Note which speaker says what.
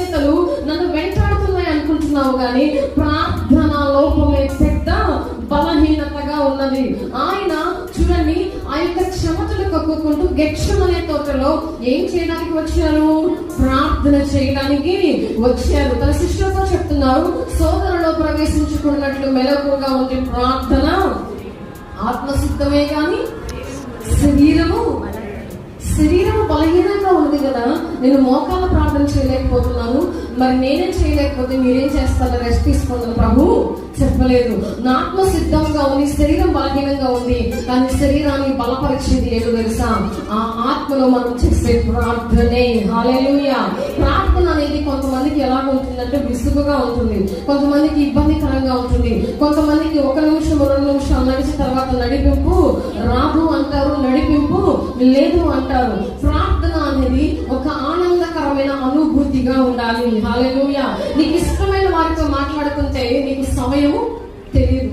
Speaker 1: బలహీనతలు నన్ను వెంటాడుతున్నాయి అనుకుంటున్నావు, కానీ ప్రార్థన లోపమే పెద్ద బలహీనతగా ఉన్నది. ఆయన చూడండి, ఆ యొక్క చెమటలు కక్కుకుంటూ గెత్సెమనే తోటలో ఏం చేయడానికి వచ్చారు? ప్రార్థన చేయడానికి వచ్చారు. తన శిష్యులతో చెప్తున్నారు, సోదరులో ప్రవేశించుకున్నట్లు మెలకుగా ఉండే ప్రార్థన ఆత్మసిద్ధమే కానీ శరీరము బలహీనంగా ఉంది కదా. నేను మోకాళ్ళ ప్రార్థన చేయలేకపోతున్నాను, మరి నేనేం చేయలేకపోతే మీరేం చేస్తారో రెస్ట్ తీసుకోండి ప్రభు చెప్పలేదు. నా ఆత్మ సిద్ధంగా ఉంది, శరీరం బలహీనంగా ఉంది, కానీ శరీరాన్ని బలపరిచేది ఏదో తెలుసా? ఆ ఆత్మలో మనం చేసే ప్రార్థనే. హల్లెలూయా. ప్రార్థన అనేది కొంతమందికి ఎలా ఉంటుందంటే విసుగుగా ఉంటుంది, కొంతమందికి ఇబ్బందికరంగా ఉంటుంది, కొంతమందికి 1 నిమిషం 2 నిమిషాలు నడిచిన తర్వాత నడిపింపు రాదు అంటారు, నడిపింపు లేదు అంటారు. ప్రార్థన అనేది ఒక ఆనందకరమైన అనుభూతిగా ఉండాలి. హల్లెలూయా. నీకు ఇష్టమైన వారితో మాట్లాడుతుంటే నీకు సమయము తెలియదు.